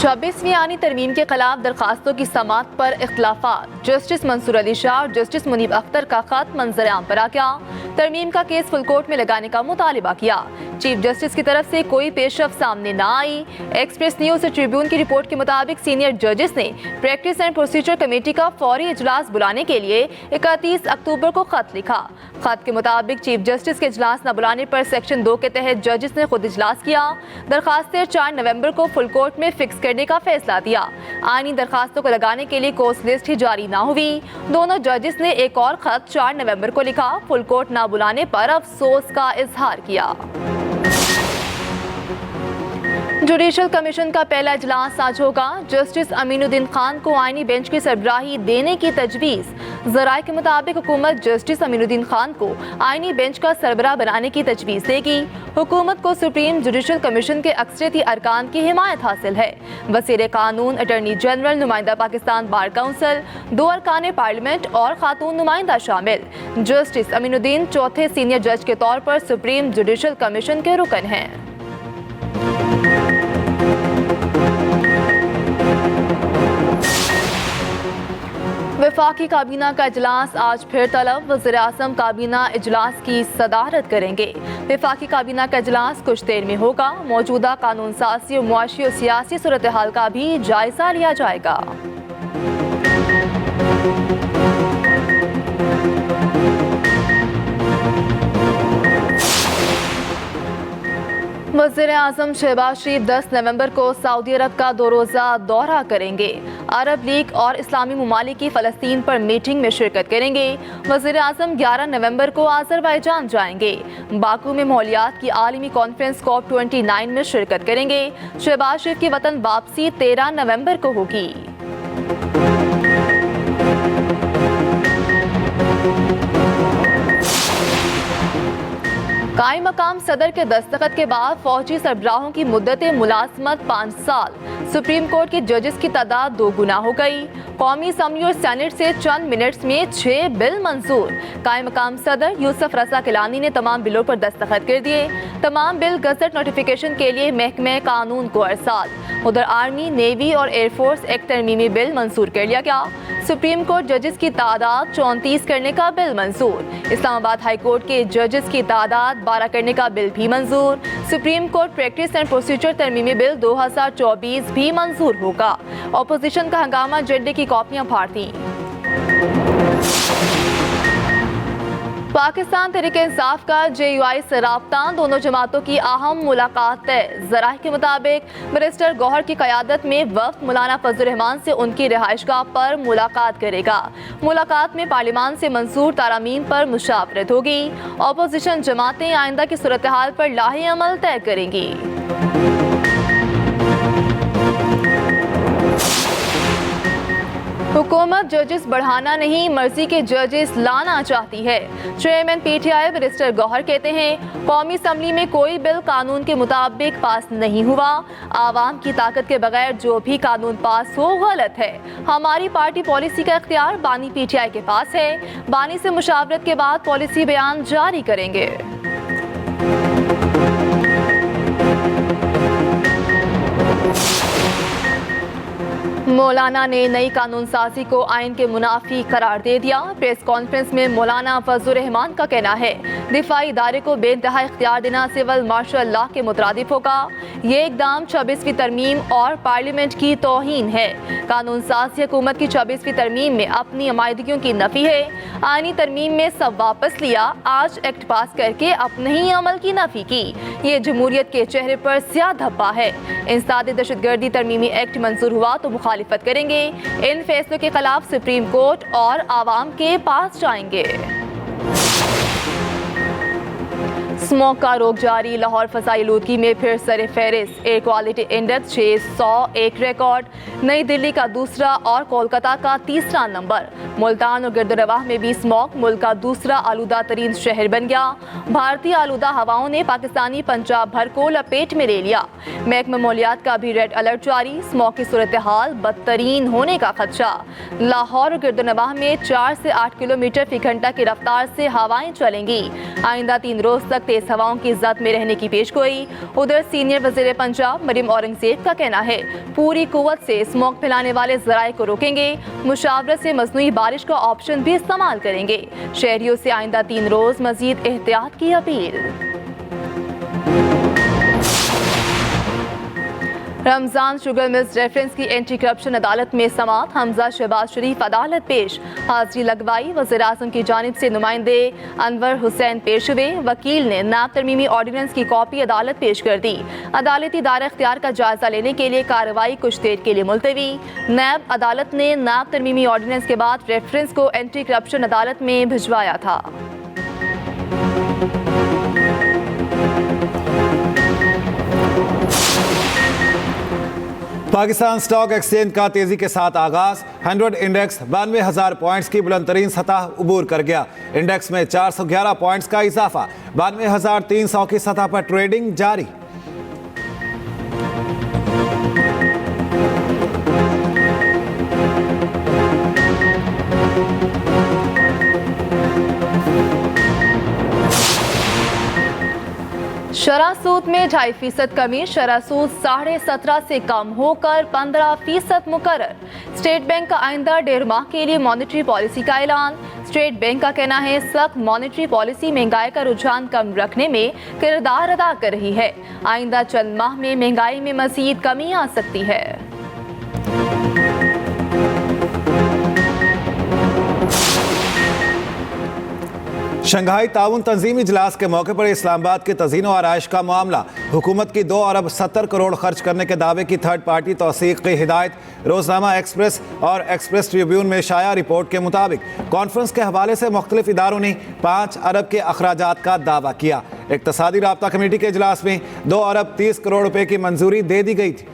26वीं आईनी तरमीम के खिलाफ दरखास्तों की समाअत पर इख्तलाफात। जस्टिस मंसूर अली शाह और जस्टिस मुनीब अख्तर का खत मंजर आम पर आ गया। तरमीम का केस फुल कोर्ट में लगाने का मुतालिबा किया। चीफ जस्टिस की तरफ से कोई पेशरफ सामने न आई। एक्सप्रेस न्यूज ट्रिब्यून की रिपोर्ट के मुताबिक सीनियर जजेस ने प्रैक्टिस एंड प्रोसीजर कमेटी का फौरी इजलास बुलाने के लिए 31 अक्टूबर को खत लिखा। खत के मुताबिक चीफ जस्टिस के इजलास न बुलाने पर सेक्शन 2 के तहत जजेस ने खुद इजलास किया। दरखास्तें 4 नवंबर को फुल कोर्ट में फिक्स करने का फैसला दिया। आईनी दरखास्तों को लगाने के लिए कोर्स लिस्ट ही जारी ना हुई। दोनों जजेस ने एक और खत 4 नवंबर को लिखा। फुल कोर्ट ना बुलाने पर अफसोस का इजहार किया। जुडिशल कमीशन का पहला इजलास आज होगा। जस्टिस अमीनुद्दीन खान को आईनी बेंच की सरबराही देने की तजवीज़। ज़राए के मुताबिक हुकूमत जस्टिस अमीनुद्दीन खान को आईनी बेंच का सरबराह बनाने की तजवीज़ देगी। हुकूमत को सुप्रीम जुडिशल कमीशन के अक्सरियती अरकान की हिमायत हासिल है। वज़ीर कानून, अटॉर्नी जनरल, नुमाइंदा पाकिस्तान बार काउंसिल, 2 अरकान पार्लियामेंट और खातून नुमाइंदा शामिल। जस्टिस अमीनुद्दीन चौथे सीनियर जज के तौर पर सुप्रीम जुडिशल कमीशन के रुकन हैं। वफाकी काबीना का इजलास आज फिर तलब। वज़ीर आज़म काबीना इजलास की सदारत करेंगे। वफाकी काबीना का इजलास कुछ देर में होगा। मौजूदा कानून साज़ी, मुआशी और सियासी सूरत हाल का भी जायजा लिया जाएगा। वज़ीर आज़म शहबाज शरीफ 10 नवंबर को सऊदी अरब का 2 रोज़ा दौरा करेंगे। अरब लीग और इस्लामी ममालिक की फ़लस्तीन पर मीटिंग में शिरकत करेंगे। वज़ीर आज़म 11 नवंबर को आज़रबाईजान जाएंगे। बाकू में माहौलियात की आलमी कॉन्फ्रेंस COP29 में शिरकत करेंगे। शहबाज शरीफ की वतन वापसी 13 नवंबर को होगी। कायम मकाम सदर के दस्तखत के बाद फौजी सरबराहों की मुद्दत मुलाजमत 5 साल। सुप्रीम कोर्ट के जजेस की तादाद 2 गुना हो गई। कौमी असम्बली और सेनेट से चंद मिनट्स में 6 बिल मंजूर। कायम मकाम सदर यूसुफ रज़ा गिलानी ने तमाम बिलों पर दस्तखत कर दिए। तमाम बिल गजट नोटिफिकेशन के लिए महकमे कानून को अरसाल। उधर आर्मी, नेवी और एयरफोर्स एक्ट तरमीमी बिल मंजूर कर लिया गया। सुप्रीम कोर्ट जजेस की तादाद 34 करने का बिल मंजूर। इस्लामाबाद हाई कोर्ट के जजेस की तादाद 12 करने का बिल भी मंजूर। Supreme court practice and procedure तरमीमी बिल 2024 भी मंजूर होगा। ऑपोजिशन का हंगामा, जेडे की कॉपियां फाड़ती। पाकिस्तान तहरीक इंसाफ का JUI से राब्ता, दोनों जमातों की अहम मुलाकात तय। ज़राए के मुताबिक मिनिस्टर गौहर की क़यादत में वफ़द मौलाना फजल रहमान से उनकी रिहाइशगाह पर मुलाकात करेगा। मुलाकात में पार्लियामान से मंजूर तारामीम पर मुशावरत होगी। अपोजिशन जमातें आइंदा की सूरत हाल पर लाहे अमल तय करेंगी। हुकूमत जजेस बढ़ाना नहीं, मर्जी के जजेस लाना चाहती है। चेयरमैन PTI बैरिस्टर गौहर कहते हैं, कौमी असम्बली में कोई बिल कानून के मुताबिक पास नहीं हुआ। आवाम की ताकत के बगैर जो भी कानून पास हो गलत है। हमारी पार्टी पॉलिसी का इख्तियार बानी PTI के पास है। बानी से मुशावरत के बाद पॉलिसी बयान जारी करेंगे। मौलाना ने नई कानून साजी को आइन के मुनाफी करार दे दिया। प्रेस कॉन्फ्रेंस में मौलाना फजल रहमान का कहना है, दिफाई इदारे को बेइंतहा इख्तियार देना सिविल मार्शल लॉ के मुतरादिफ होगा। ये इकदाम 26वीं तरमीम और पार्लियामेंट की तौहीन है। कानून साजी हुकूमत की 26वीं तरमीम में अपनी अमायदगियों की नफी है। आईनी तरमीम में सब वापस लिया, आज एक्ट पास करके अपने ही अमल की नफी की। ये जमहूरियत के चेहरे पर स्याह धब्बा है। इंसदाद दहशतगर्दी तरमीमी एक्ट मंजूर हुआ तो मुखालिफत करेंगे। इन फैसलों के खिलाफ सुप्रीम कोर्ट और आवाम के पास जाएंगे। स्मोक का रोक जारी, लाहौर फसाई आलूदगी में फिर सरे फहरिस्त। एयर क्वालिटी इंडेक्स 601 रिकॉर्ड, नई दिल्ली का दूसरा और कोलकाता का तीसरा नंबर। मुल्तान और गिरदरवाह में भी स्मोक मुल्क का दूसरा आलूदा तरीन शहर बन गया। भारतीय आलूदा हवाओं ने पाकिस्तानी पंजाब भर को लपेट में ले लिया। महकमा माहौलियात का भी रेड अलर्ट जारी, स्मोक की सूरत हाल बदतरीन होने का खदशा। लाहौर और गिरदरवाह में 4 से 8 किलोमीटर फी घंटा की रफ्तार से हवाएं चलेंगी। आइंदा 3 रोज तक तेज हवाओं की जद में रहने की पेशगोई। उधर सीनियर वजीर पंजाब मरियम औरंगजेब का कहना है पूरी कुव्वत से स्मोक फैलाने वाले जराए को रोकेंगे, मुशावरत से मसनूई बारिश का ऑप्शन भी इस्तेमाल करेंगे। शहरियों से आइंदा 3 रोज मजीद एहतियात की appeal. Ramzan sugar mills reference की एंटी करप्शन अदालत में समात। हमजा शहबाज शरीफ अदालत पेश, हाजिरी लगवाई। वज़ीर-ए-आज़म की जानिब से नुमाइंदे अनवर हुसैन पेश हुए। वकील ने नायब तरमीमी ऑर्डिनेंस की कॉपी अदालत पेश कर दी। अदालती दायरा इख्तियार का जायजा लेने के लिए कार्रवाई कुछ देर के लिए मुलतवी। नायब अदालत ने नायब तरमीमी ऑर्डिनेंस के बाद रेफरेंस को एंटी करप्शन अदालत में भिजवाया था। पाकिस्तान स्टॉक एक्सचेंज का तेजी के साथ आगाज। 100 इंडेक्स 92,000 पॉइंट्स की बुलंदतरीन सतह उबूर कर गया। इंडेक्स में 411 पॉइंट्स का इजाफा। 92,300 की सतह पर ट्रेडिंग जारी। शरह सूद में 2.5% कमी। शरह सूद 17.5% से कम होकर 15% मुकर्रर। स्टेट बैंक का आइंदा 1.5 माह के लिए मॉनेटरी पॉलिसी का ऐलान। स्टेट बैंक का कहना है सख्त मॉनेटरी पॉलिसी महंगाई का रुझान कम रखने में किरदार अदा कर रही है। आइंदा चंद माह में महंगाई में मजीद कमी आ सकती है। शंघाई ताउन तंजीमी इजलास के मौके पर इस्लामाबाद की तज़ीन व आराइश का मामला। हुकूमत की 2 अरब 70 करोड़ खर्च करने के दावे की थर्ड पार्टी तौसीक की हिदायत। रोजनामा एक्सप्रेस और एक्सप्रेस ट्रिब्यून में शाया रिपोर्ट के मुताबिक कॉन्फ्रेंस के हवाले से मुख्तलिफ इदारों ने 5 अरब के अखराजात का दावा किया। इक्तसादी राब्ता कमेटी के इजलास में 2 अरब 30 करोड़ रुपए की मंजूरी दे दी गई थी।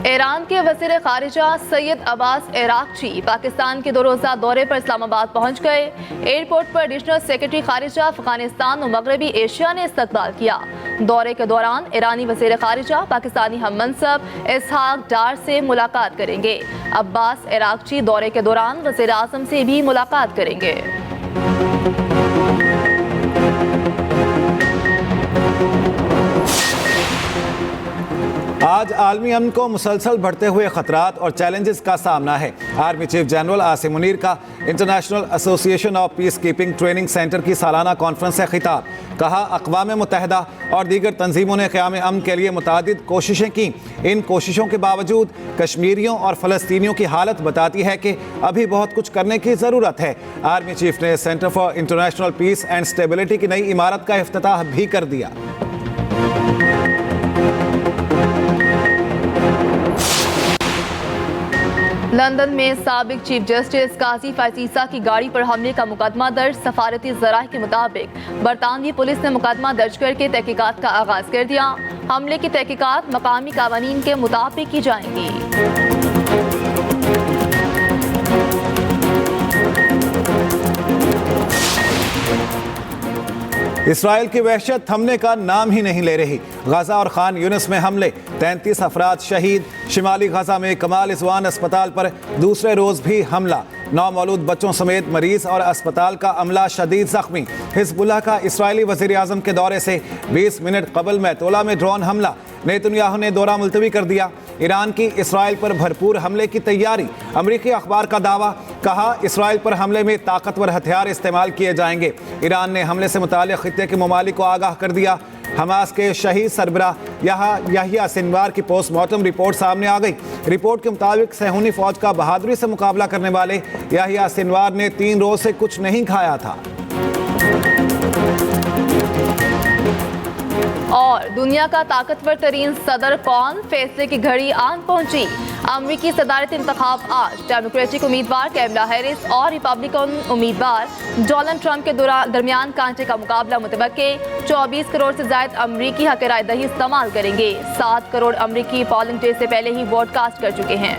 ईरान के वज़ीर ख़ारिजा सैयद अब्बास इराक़ची पाकिस्तान के 2 रोज़ा दौरे पर इस्लामाबाद पहुंच गए। एयरपोर्ट पर एडिशनल सेक्रेटरी ख़ारिजा अफगानिस्तान और मगरबी एशिया ने इस्तकबाल किया। दौरे के दौरान ईरानी वज़ीर ख़ारिजा पाकिस्तानी हम मनसब इसहाक डार से मुलाकात करेंगे। अब्बास इराक़ची दौरे के दौरान वज़ीर आज़म से भी मुलाकात करेंगे। आज आलमी अमन को मुसलसल बढ़ते हुए खतरात और चैलेंजेस का सामना है। Army chief general Asim Munir का international association of peace keeping training centre की सालाना कॉन्फ्रेंस से खिताब। कहा अक़वाम मुत्तहिदा और दीगर तंजीमों ने क़याम अमन के लिए मुतादिद कोशिशें की। इन कोशिशों के बावजूद कश्मीरियों और फ़लस्तीनियों की हालत बताती है कि अभी बहुत कुछ करने की ज़रूरत है। आर्मी चीफ ने centre for international peace and stability की नई इमारत का इफ्तिताह भी कर दिया। लंदन में साबिक चीफ जस्टिस काजी फाइजीसा की गाड़ी पर हमले का मुकदमा दर्ज। सफारती ज़राए के मुताबिक बरतानवी पुलिस ने मुकदमा दर्ज करके तहकीकात का आगाज कर दिया। हमले की तहकीकात मकामी कानून के मुताबिक की जाएंगी। इसराइल की वहशत थमने का नाम ही नहीं ले रही। गजा और खान यूनिस में हमले, 33 अफराद शहीद। शिमाली गजा में कमाल इज़वान अस्पताल पर दूसरे रोज भी हमला। 9 मौलूद बच्चों समेत मरीज और अस्पताल का अमला शदीद जख्मी। हिजबुल्लाह का इसराइली वज़ीर आज़म के दौरे से 20 मिनट कबल मैतोला में ड्रोन हमला। नेतन्याहू ने दौरा मुलतवी कर दिया। ईरान की इसराइल पर भरपूर हमले की तैयारी। अमरीकी अखबार का दावा, कहा इसराइल पर हमले में ताकतवर हथियार इस्तेमाल किए जाएंगे। ईरान ने हमले से मुताल्लिक़ खित्ते के ममालिक को आगाह कर दिया। हमास के शहीद सरबराह याहिया सिनवार की पोस्टमार्टम रिपोर्ट सामने आ गई। रिपोर्ट के मुताबिक सहूनी फौज का बहादुरी से मुकाबला करने वाले याहिया सिनवार ने 3 रोज से कुछ नहीं खाया था। और दुनिया का ताकतवर तरीन सदर कौन, फैसले की घड़ी आन पहुंची। अमरीकी सदारती इंतखाब आज। डेमोक्रेटिक उम्मीदवार कैमला हैरिस और रिपब्लिकन उम्मीदवार डोनाल्ड ट्रंप के दरमियान कांटे का मुकाबला मुतवक्के। 24 करोड़ से ज्यादा अमरीकी हक राय दही इस्तेमाल करेंगे। 7 करोड़ अमरीकी पोलिंग डे से पहले ही वोट कास्ट कर चुके हैं।